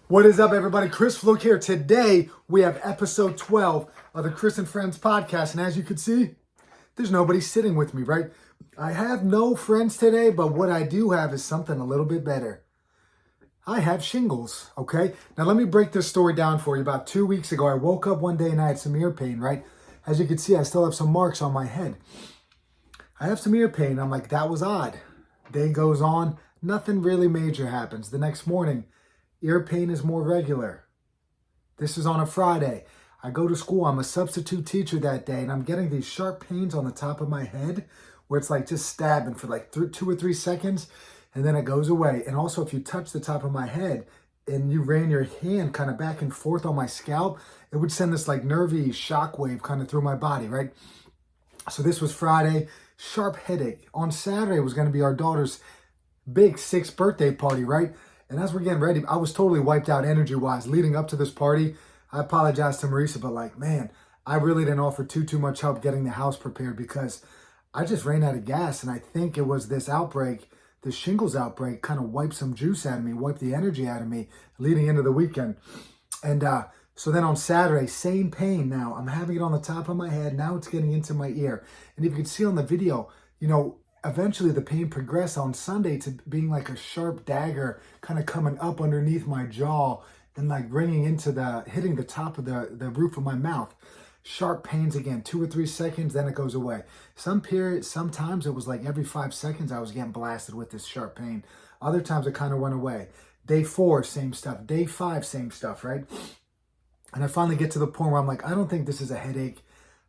What is up, everybody? Chris Fluke here. Today, we have episode 12 of the Chris and Friends podcast. And as you can see, there's nobody sitting with me, right? I have no friends today, but what I do have is something a little bit better. I have shingles, okay? Now, let me break this story down for you. About 2 weeks ago, I woke up one day and I had some ear pain, right? As you can see, I still have some marks on my head. I have some ear pain. I'm like, that was odd. Day goes on. Nothing really major happens. The next morning, ear pain is more regular. This is on a Friday. I go to school. I'm a substitute teacher that day, and I'm getting these sharp pains on the top of my head where it's like just stabbing for like 2 or 3 seconds, and then it goes away. And also, if you touch the top of my head and you ran your hand kind of back and forth on my scalp, it would send this like nervy shock wave kind of through my body, right? So this was Friday, sharp headache. On Saturday was going to be our daughter's big 6th birthday party, right? And as we're getting ready, I was totally wiped out energy-wise. Leading up to this party, I apologized to Marisa, but like, man, I really didn't offer too much help getting the house prepared because I just ran out of gas. And I think it was this outbreak, the shingles outbreak, kind of wiped some juice out of me, wiped the energy out of me leading into the weekend. And so then on Saturday, same pain now. I'm having it on the top of my head. Now it's getting into my ear. And if you can see on the video, eventually the pain progressed on Sunday to being like a sharp dagger kind of coming up underneath my jaw and like hitting the top of the roof of my mouth. Sharp pains again, 2 or 3 seconds, then it goes away. Sometimes it was like every 5 seconds I was getting blasted with this sharp pain. Other times it kind of went away. Day 4, same stuff. Day 5, same stuff, right? And I finally get to the point where I'm like, I don't think this is a headache.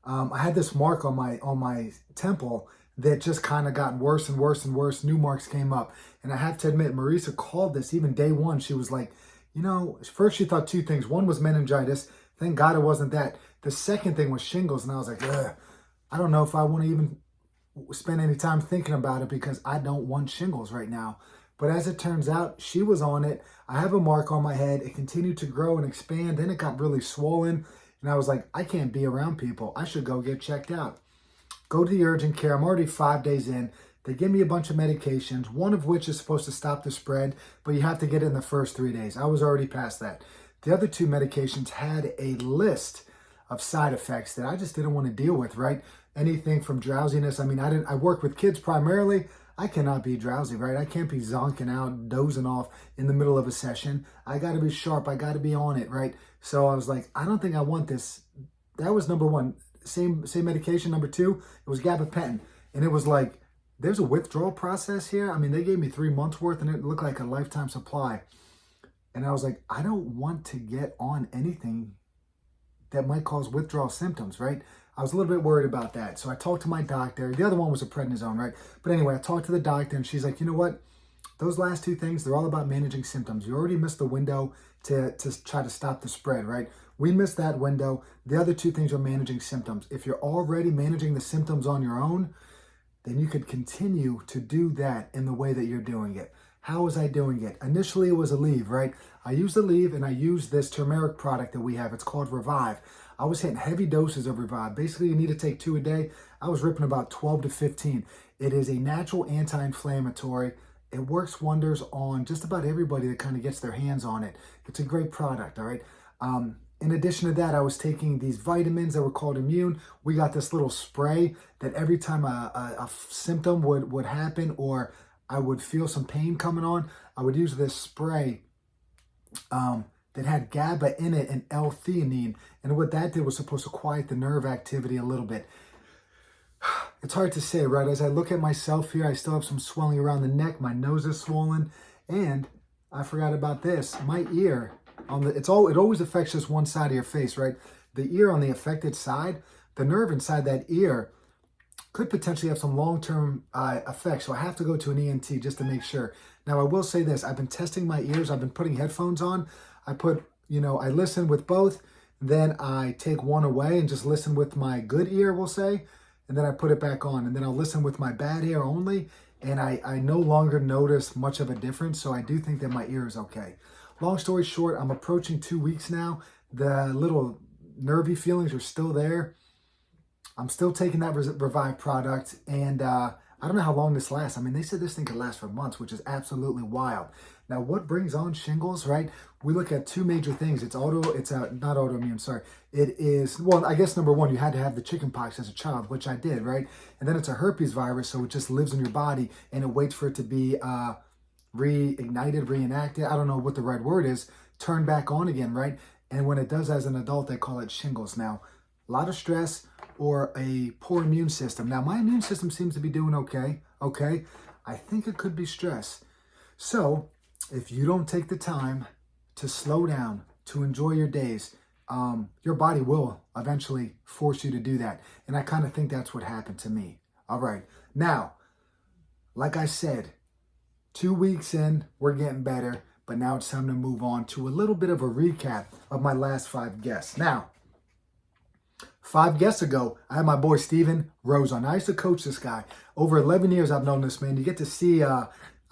I had this mark on my temple that just kind of got worse and worse and worse. New marks came up. And I have to admit, Marisa called this even day 1. She was like, first she thought 2 things. One was meningitis. Thank God it wasn't that. The second thing was shingles. And I was like, ugh, I don't know if I want to even spend any time thinking about it because I don't want shingles right now. But as it turns out, she was on it. I have a mark on my head. It continued to grow and expand. Then it got really swollen. And I was like, I can't be around people. I should go get checked out. Go to the urgent care. I'm already 5 days in. They give me a bunch of medications, one of which is supposed to stop the spread, but you have to get it in the first 3 days. I was already past that. The other 2 medications had a list of side effects that I just didn't want to deal with, right? Anything from drowsiness. I work with kids primarily. I cannot be drowsy, right? I can't be zonking out, dozing off in the middle of a session. I got to be sharp. I got to be on it, right? So I was like, I don't think I want this. That was number 1. Same medication. Number 2, it was gabapentin. And it was like, there's a withdrawal process here. They gave me 3 months worth and it looked like a lifetime supply. And I was like, I don't want to get on anything that might cause withdrawal symptoms, right? I was a little bit worried about that. So I talked to my doctor. The other one was a prednisone, right? But anyway, I talked to the doctor and she's like, you know what? Those last 2 things, they're all about managing symptoms. You already missed the window to try to stop the spread, right? We missed that window. The other 2 things are managing symptoms. If you're already managing the symptoms on your own, then you could continue to do that in the way that you're doing it. How was I doing it? Initially, it was Aleve, right? I used Aleve and I used this turmeric product that we have. It's called Revive. I was hitting heavy doses of Revive. Basically, you need to take 2 a day. I was ripping about 12 to 15. It is a natural anti-inflammatory. It works wonders on just about everybody that kind of gets their hands on it. It's a great product, all right? In addition to that, I was taking these vitamins that were called Immune. We got this little spray that every time a symptom would happen or I would feel some pain coming on, I would use this spray that had GABA in it and L-theanine. And what that did was supposed to quiet the nerve activity a little bit. It's hard to say, right? As I look at myself here, I still have some swelling around the neck. My nose is swollen. And I forgot about this. My ear, it always affects just one side of your face, right? The ear on the affected side, the nerve inside that ear could potentially have some long-term effects. So I have to go to an ENT just to make sure. Now, I will say this. I've been testing my ears. I've been putting headphones on. I listen with both. Then I take one away and just listen with my good ear, we'll say. And then I put it back on. And then I'll listen with my bad ear only. And I no longer notice much of a difference. So I do think that my ear is okay. Long story short, I'm approaching 2 weeks now. The little nervy feelings are still there. I'm still taking that Revive product, and I don't know how long this lasts. They said this thing could last for months, which is absolutely wild. Now, what brings on shingles, right? We look at two major things. It's not autoimmune, sorry. It is, well, I guess number one, you had to have the chicken pox as a child, which I did, right? And then it's a herpes virus, so it just lives in your body and it waits for it to be reignited, reenacted. I don't know what the right word is, turned back on again, right? And when it does as an adult, they call it shingles. Now, a lot of stress or a poor immune system. Now, my immune system seems to be doing okay. I think it could be stress. So, if you don't take the time to slow down, to enjoy your days, your body will eventually force you to do that. And I kind of think that's what happened to me. All right. Now, like I said, 2 weeks in, we're getting better. But now it's time to move on to a little bit of a recap of my last 5 guests. Now, 5 guests ago, I had my boy Steven Rose on. I used to coach this guy. Over 11 years I've known this man. You get to see, I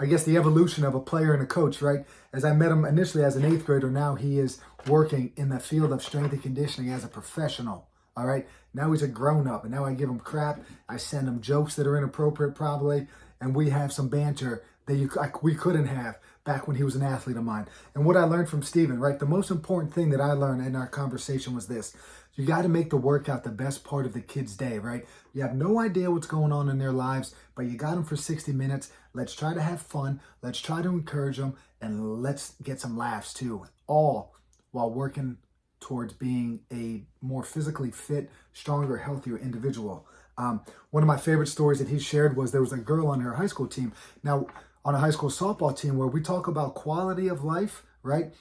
guess, the evolution of a player and a coach, right? As I met him initially as an 8th grader, now he is working in the field of strength and conditioning as a professional, all right? Now he's a grown-up, and now I give him crap. I send him jokes that are inappropriate probably, and we have some banter that we couldn't have back when he was an athlete of mine. And what I learned from Steven, right? The most important thing that I learned in our conversation was this. You got to make the workout the best part of the kid's day, right? You have no idea what's going on in their lives, but you got them for 60 minutes. Let's try to have fun. Let's try to encourage them, and let's get some laughs too, all while working towards being a more physically fit, stronger, healthier individual. One of my favorite stories that he shared was there was a girl on her high school team. Now, on a high school softball team where we talk about quality of life, right?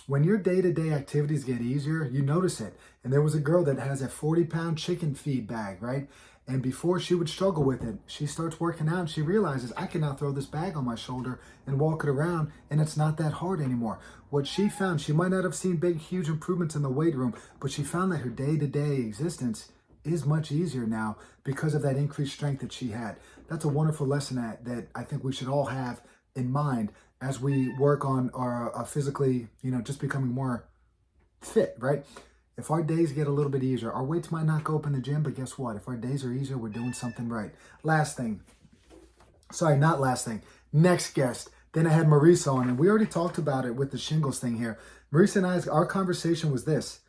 When your day-to-day activities get easier, you notice it. And there was a girl that has a 40-pound chicken feed bag, right? And before she would struggle with it, she starts working out and she realizes, I can now throw this bag on my shoulder and walk it around, and it's not that hard anymore. What she found, she might not have seen big, huge improvements in the weight room, but she found that her day-to-day existence is much easier now because of that increased strength that she had. That's a wonderful lesson that I think we should all have in mind as we work on our physically, just becoming more fit, right? If our days get a little bit easier, our weights might not go up in the gym, but guess what? If our days are easier, we're doing something right. Next guest. Then I had Marisa on, and we already talked about it with the shingles thing here. Marisa and I, our conversation was this.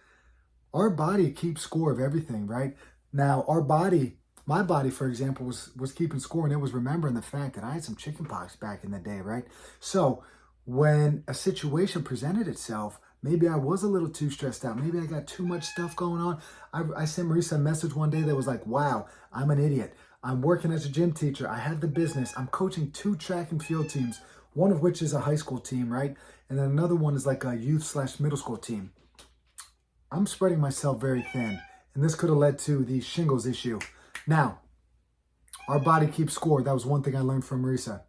Our body keeps score of everything, right? Now, my body, for example, was keeping score, and it was remembering the fact that I had some chicken pox back in the day, right? So when a situation presented itself, maybe I was a little too stressed out. Maybe I got too much stuff going on. I sent Marisa a message one day that was like, wow, I'm an idiot. I'm working as a gym teacher. I have the business. I'm coaching 2 track and field teams, one of which is a high school team, right? And then another one is like a youth/middle school team. I'm spreading myself very thin, and this could have led to the shingles issue. Now, our body keeps score. That was one thing I learned from Marisa.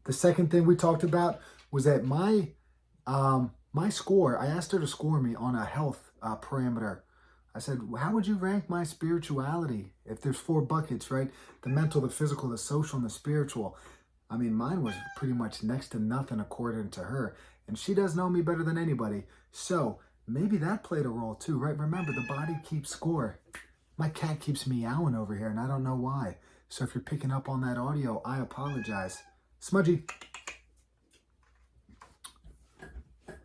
The second thing we talked about was that my score, I asked her to score me on a health parameter. I said, how would you rank my spirituality? If there's 4 buckets, right? The mental, the physical, the social, and the spiritual. I mean, mine was pretty much next to nothing according to her. And she does know me better than anybody. So maybe that played a role too, right? Remember, the body keeps score. My cat keeps meowing over here, and I don't know why. So if you're picking up on that audio, I apologize. Smudgy.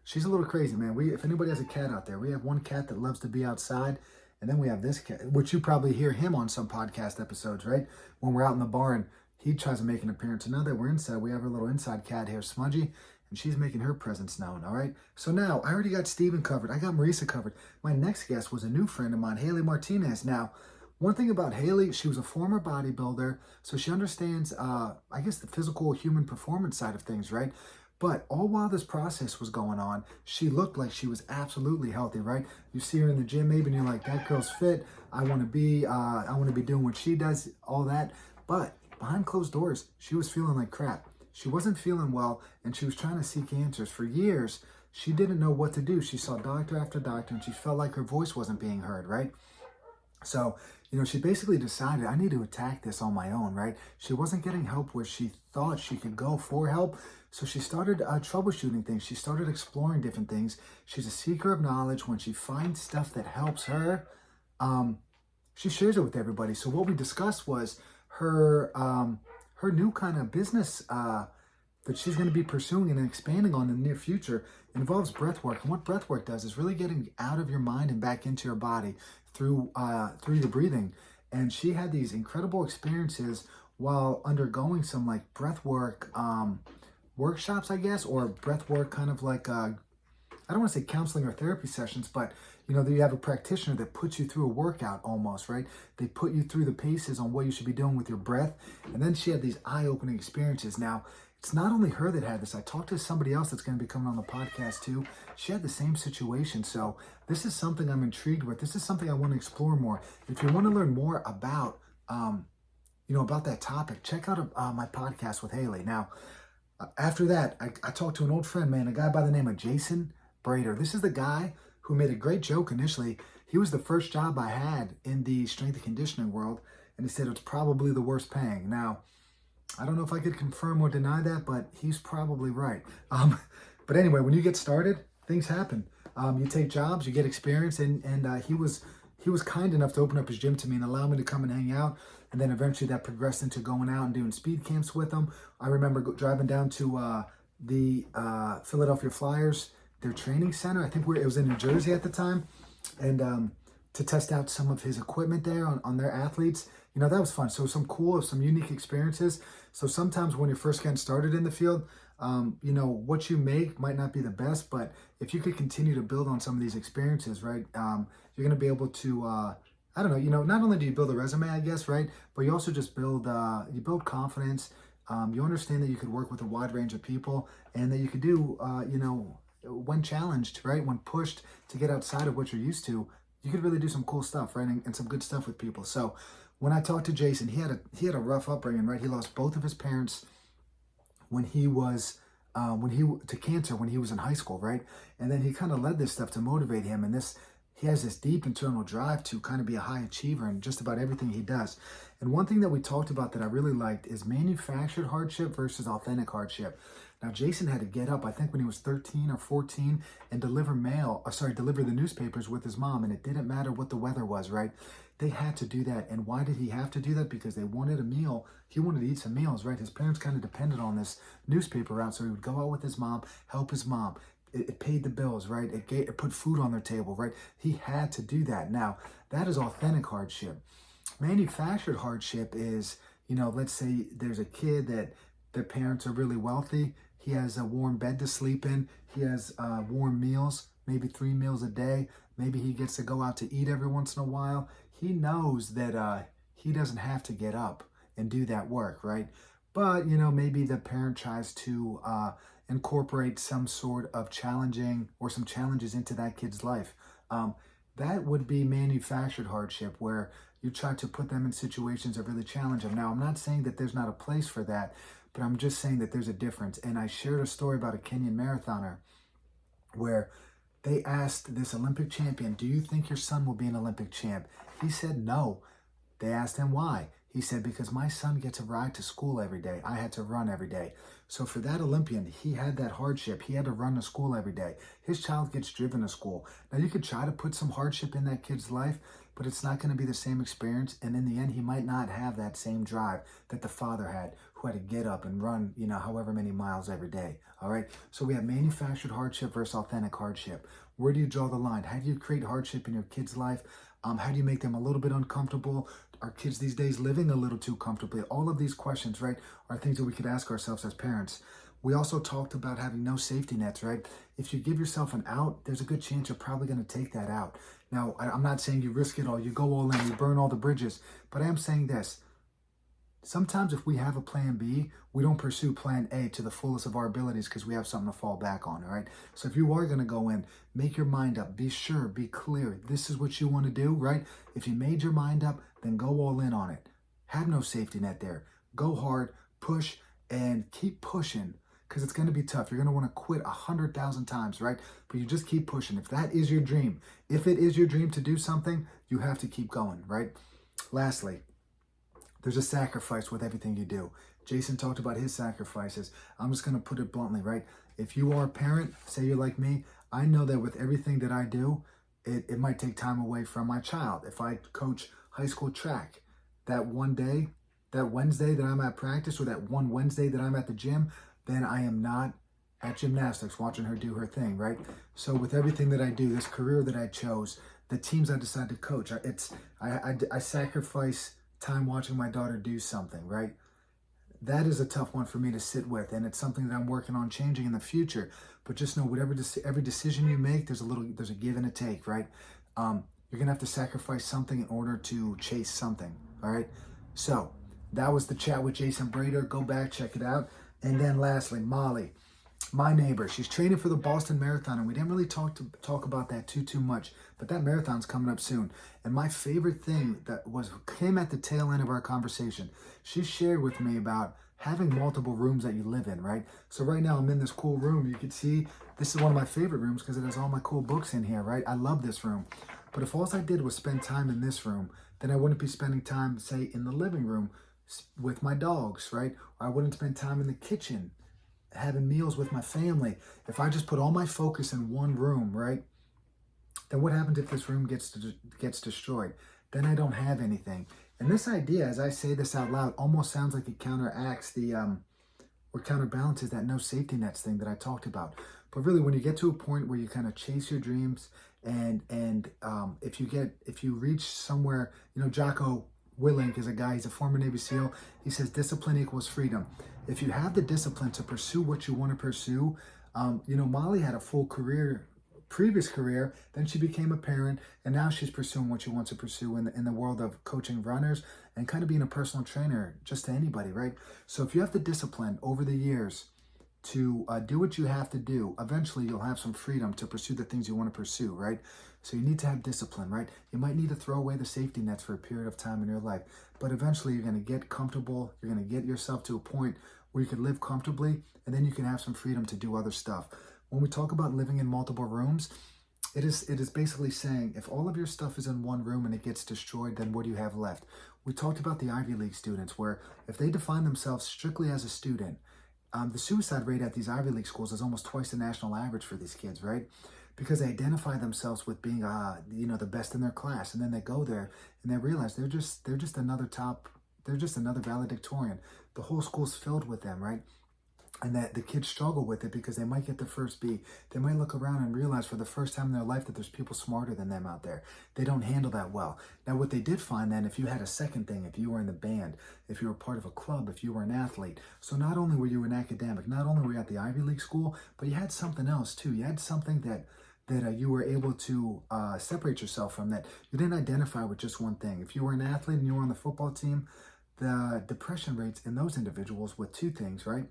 She's a little crazy, man. If anybody has a cat out there, we have one cat that loves to be outside, and then we have this cat, which you probably hear him on some podcast episodes, right? When we're out in the barn, he tries to make an appearance. And now that we're inside, we have our little inside cat here, Smudgy, and she's making her presence known, all right? So now, I already got Steven covered. I got Marisa covered. My next guest was a new friend of mine, Haley Martinez. Now, one thing about Haley, she was a former bodybuilder, so she understands, I guess, the physical human performance side of things, right? But all while this process was going on, she looked like she was absolutely healthy, right? You see her in the gym maybe, and you're like, that girl's fit. I want to be doing what she does, all that. But behind closed doors, she was feeling like crap. She wasn't feeling well, and she was trying to seek answers. For years, she didn't know what to do. She saw doctor after doctor, and she felt like her voice wasn't being heard, right? So, she basically decided, I need to attack this on my own, right? She wasn't getting help where she thought she could go for help. So she started troubleshooting things. She started exploring different things. She's a seeker of knowledge. When she finds stuff that helps her, she shares it with everybody. So what we discussed was her new kind of business that she's going to be pursuing and expanding on in the near future involves breath work. And what breath work does is really getting out of your mind and back into your body through the breathing. And she had these incredible experiences while undergoing some like breath work workshops, I guess, or breath work kind of like I don't want to say counseling or therapy sessions, but you know, you have a practitioner that puts you through a workout almost, right? They put you through the paces on what you should be doing with your breath. And then she had these eye-opening experiences. Now, it's not only her that had this. I talked to somebody else that's going to be coming on the podcast too. She had the same situation. So this is something I'm intrigued with. This is something I want to explore more. If you want to learn more about, about that topic, check out my podcast with Haley. Now, after that, I talked to an old friend, man, a guy by the name of Jason Brader. This is the guy who made a great joke initially. He was the first job I had in the strength and conditioning world, and he said it's probably the worst paying. Now, I don't know if I could confirm or deny that, but he's probably right. But anyway, when you get started, things happen. You take jobs, you get experience, and he was kind enough to open up his gym to me and allow me to come and hang out. And then eventually that progressed into going out and doing speed camps with him. I remember driving down to the Philadelphia Flyers, their training center. I think it was in New Jersey at the time, and to test out some of his equipment there on their athletes. You know, that was fun. So some unique experiences. So sometimes when you're first getting started in the field, what you make might not be the best, but if you could continue to build on some of these experiences, right, you're going to be able to, not only do you build a resume, I guess, right, but you also just build confidence. You understand that you could work with a wide range of people and that you could do, when challenged, right, when pushed to get outside of what you're used to, you could really do some cool stuff, right, and some good stuff with people. So when I talked to Jason, he had a rough upbringing, right? He lost both of his parents when he was to cancer when he was in high school, right? And then he kind of led this stuff to motivate him, and he has this deep internal drive to kind of be a high achiever in just about everything he does. And one thing that we talked about that I really liked is manufactured hardship versus authentic hardship. Now, Jason had to get up, I think when he was 13 or 14, and deliver the newspapers with his mom, and it didn't matter what the weather was, right? They had to do that. And why did he have to do that? Because they wanted a meal. He wanted to eat some meals, right? His parents kind of depended on this newspaper route, so he would go out with his mom, help his mom. It paid the bills, right? It put food on their table, right? He had to do that. Now, that is authentic hardship. Manufactured hardship is, let's say there's a kid that their parents are really wealthy. He has a warm bed to sleep in. He has warm meals, maybe 3 meals a day. Maybe he gets to go out to eat every once in a while. He knows that he doesn't have to get up and do that work, right? But, maybe the parent tries to incorporate some sort of some challenges into that kid's life. That would be manufactured hardship, where you try to put them in situations that really challenge them. Now, I'm not saying that there's not a place for that, but I'm just saying that there's a difference. And I shared a story about a Kenyan marathoner where they asked this Olympic champion, do you think your son will be an Olympic champ? He said no. They asked him why. He said, because my son gets a ride to school every day. I had to run every day. So for that Olympian, he had that hardship. He had to run to school every day. His child gets driven to school. Now, you could try to put some hardship in that kid's life, but it's not going to be the same experience. And in the end, he might not have that same drive that the father had, who had to get up and run, however many miles every day. All right. So we have manufactured hardship versus authentic hardship. Where do you draw the line? How do you create hardship in your kid's life? How do you make them a little bit uncomfortable? Are kids these days living a little too comfortably? All of these questions, right, are things that we could ask ourselves as parents. We also talked about having no safety nets, right? If you give yourself an out, there's a good chance you're probably going to take that out. Now, I'm not saying you risk it all, you go all in, you burn all the bridges, but I am saying this. Sometimes if we have a plan B, we don't pursue plan A to the fullest of our abilities because we have something to fall back on, all right? So if you are going to go in, make your mind up. Be sure, be clear. This is what you want to do, right? If you made your mind up, then go all in on it. Have no safety net there. Go hard, push, and keep pushing because it's going to be tough. You're going to want to quit 100,000 times, right? But you just keep pushing. If that is your dream, if it is your dream to do something, you have to keep going, right? Lastly, there's a sacrifice with everything you do. Jason talked about his sacrifices. I'm just going to put it bluntly, right? If you are a parent, say you're like me, I know that with everything that I do, it might take time away from my child. If I coach high school track, that one day, that Wednesday that I'm at practice or that one Wednesday that I'm at the gym, then I am not at gymnastics watching her do her thing, right? So with everything that I do, this career that I chose, the teams I decide to coach, I sacrifice time watching my daughter do something, right? That is a tough one for me to sit with, and it's something that I'm working on changing in the future. But just know, every decision you make, there's a give and a take, right? You're gonna have to sacrifice something in order to chase something. All right. So that was the chat with Jason Brader. Go back, check it out. And then lastly, Molly, my neighbor, she's training for the Boston Marathon, and we didn't really talk about that too much, but that marathon's coming up soon. And my favorite thing came at the tail end of our conversation. She shared with me about having multiple rooms that you live in, right? So right now I'm in this cool room. You can see this is one of my favorite rooms because it has all my cool books in here, right? I love this room. But if all I did was spend time in this room, then I wouldn't be spending time, say, in the living room with my dogs, right? Or I wouldn't spend time in the kitchen having meals with my family. If I just put all my focus in one room, right? Then what happens if this room gets destroyed? Then I don't have anything. And this idea, as I say this out loud, almost sounds like it counteracts or counterbalances that no safety nets thing that I talked about. But really, when you get to a point where you kind of chase your dreams, and if you reach somewhere, Jocko Willink is a guy, he's a former Navy SEAL. He says discipline equals freedom. If you have the discipline to pursue what you want to pursue, Molly had a full previous career, then she became a parent, and now she's pursuing what she wants to pursue in the world of coaching runners and kind of being a personal trainer just to anybody, right? So if you have the discipline over the years to do what you have to do, eventually you'll have some freedom to pursue the things you want to pursue, right? So you need to have discipline, right? You might need to throw away the safety nets for a period of time in your life, but eventually you're going to get comfortable. You're going to get yourself to a point where you can live comfortably, and then you can have some freedom to do other stuff. When we talk about living in multiple rooms, it is basically saying if all of your stuff is in one room and it gets destroyed, then what do you have left? We talked about the Ivy League students, where if they define themselves strictly as a student, the suicide rate at these Ivy League schools is almost twice the national average for these kids, right? Because they identify themselves with being, the best in their class, and then they go there and they realize they're just another valedictorian. The whole school's filled with them, right? And that the kids struggle with it because they might get the first B. They might look around and realize for the first time in their life that there's people smarter than them out there. They don't handle that well. Now, what they did find then, if you had a second thing, if you were in the band, if you were part of a club, if you were an athlete, so not only were you an academic, not only were you at the Ivy League school, but you had something else too. You had something that you were able to separate yourself from, that you didn't identify with just one thing. If you were an athlete and you were on the football team, the depression rates in those individuals with two things, right?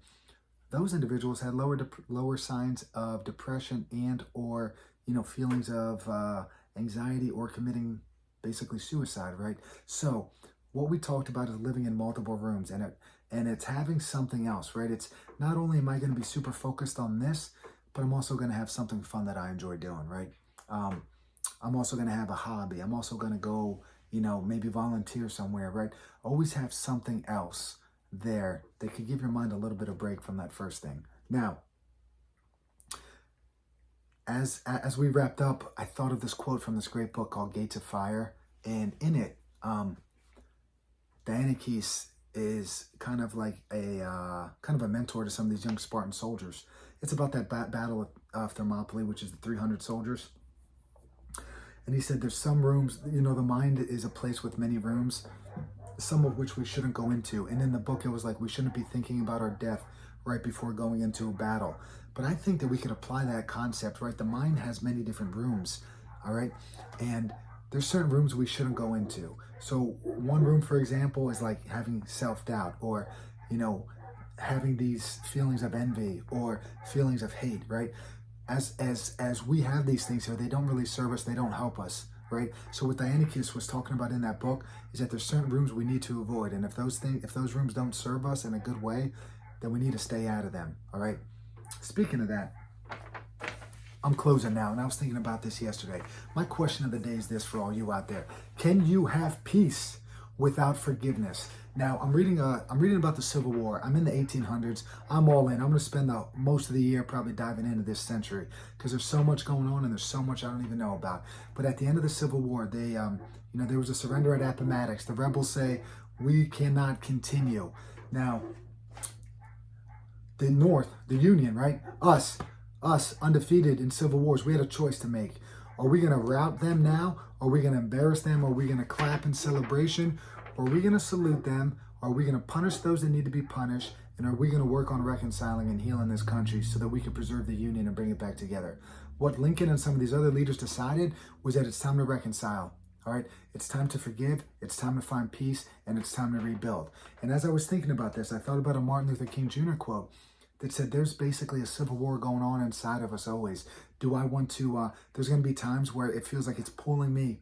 Those individuals had lower signs of depression and or feelings of anxiety or committing basically suicide, right? So what we talked about is living in multiple rooms, and it's having something else, right? It's not only am I going to be super focused on this, but I'm also going to have something fun that I enjoy doing, right? I'm also going to have a hobby. I'm also going to go, maybe volunteer somewhere, right? Always have something else there that could give your mind a little bit of break from that first thing. Now, as we wrapped up, I thought of this quote from this great book called Gates of Fire, and in it, Diana Keys is kind of like a mentor to some of these young Spartan soldiers. It's about that battle of Thermopylae, which is the 300 soldiers. And he said there's some rooms, the mind is a place with many rooms, some of which we shouldn't go into. And in the book, it was like we shouldn't be thinking about our death right before going into a battle. But I think that we could apply that concept, right? The mind has many different rooms, all right? And there's certain rooms we shouldn't go into. So one room, for example, is like having self-doubt, or, having these feelings of envy or feelings of hate, right? As we have these things here, they don't really serve us, they don't help us, right? So what Diana Kiss was talking about in that book is that there's certain rooms we need to avoid, and if those rooms don't serve us in a good way, then we need to stay out of them, all right? Speaking of that, I'm closing now, and I was thinking about this yesterday. My question of the day is this for all you out there: can you have peace without forgiveness? Now, I'm reading about the Civil War. I'm in the 1800s. I'm all in. I'm going to spend most of the year probably diving into this century because there's so much going on and there's so much I don't even know about. But at the end of the Civil War, there was a surrender at Appomattox. The rebels say, "We cannot continue." Now, the North, the Union, right? Us undefeated in civil wars. We had a choice to make. Are we going to rout them now? Are we going to embarrass them? Are we going to clap in celebration? Are we going to salute them? Are we going to punish those that need to be punished? And are we going to work on reconciling and healing this country so that we can preserve the union and bring it back together? What Lincoln and some of these other leaders decided was that it's time to reconcile. All right, it's time to forgive, it's time to find peace, and it's time to rebuild. And as I was thinking about this, I thought about a Martin Luther King Jr. quote that said, there's basically a civil war going on inside of us always. Do I want to, there's going to be times where it feels like it's pulling me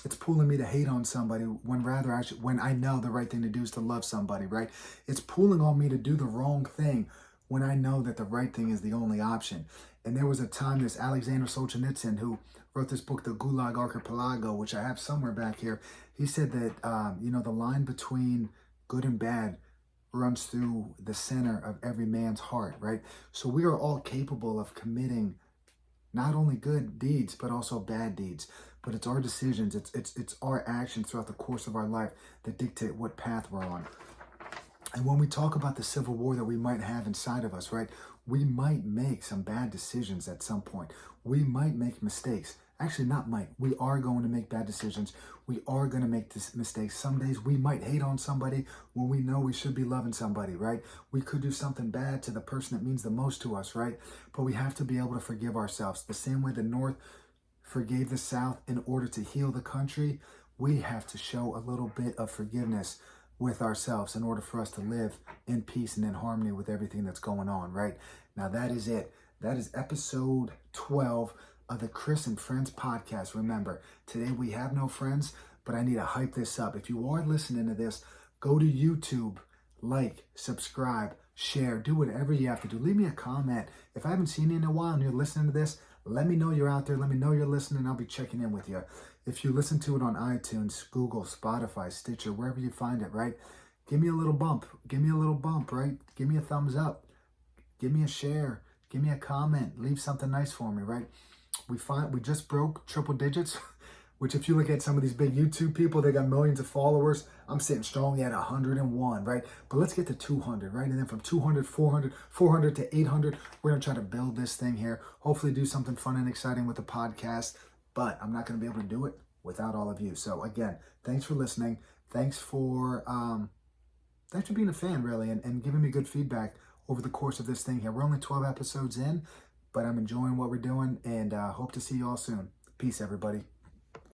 to hate on somebody when I know the right thing to do is to love somebody, right? It's pulling on me to do the wrong thing when I know that the right thing is the only option. And there was a time, this Alexander Solzhenitsyn, who wrote this book, The Gulag Archipelago, which I have somewhere back here. He said that, the line between good and bad runs through the center of every man's heart, right? So we are all capable of committing not only good deeds, but also bad deeds. But it's our decisions, it's our actions throughout the course of our life that dictate what path we're on. And when we talk about the civil war that we might have inside of us, right, we might make some bad decisions at some point. We might make mistakes. Actually, not might. We are going to make bad decisions. We are going to make mistakes. Some days we might hate on somebody when we know we should be loving somebody, right? We could do something bad to the person that means the most to us, right? But we have to be able to forgive ourselves. The same way the North forgave the South in order to heal the country, we have to show a little bit of forgiveness with ourselves in order for us to live in peace and in harmony with everything that's going on, right? Now that is it. That is episode 12 of the Chris and Friends podcast. Remember, today we have no friends, but I need to hype this up. If you are listening to this, go to YouTube, like, subscribe, share, do whatever you have to do. Leave me a comment. If I haven't seen you in a while and you're listening to this, let me know you're out there. Let me know you're listening. I'll be checking in with you. If you listen to it on iTunes, Google, Spotify, Stitcher, wherever you find it, right? Give me a little bump. Give me a little bump, right? Give me a thumbs up. Give me a share. Give me a comment. Leave something nice for me, right? We just broke triple digits, which if you look at some of these big YouTube people, they got millions of followers. I'm sitting strongly at 101, right? But let's get to 200, right? And then from 200, 400 to 800, we're going to try to build this thing here. Hopefully do something fun and exciting with the podcast, but I'm not going to be able to do it without all of you. So again, thanks for listening. Thanks for being a fan, really, and giving me good feedback over the course of this thing here. We're only 12 episodes in, but I'm enjoying what we're doing, and hope to see you all soon. Peace, everybody.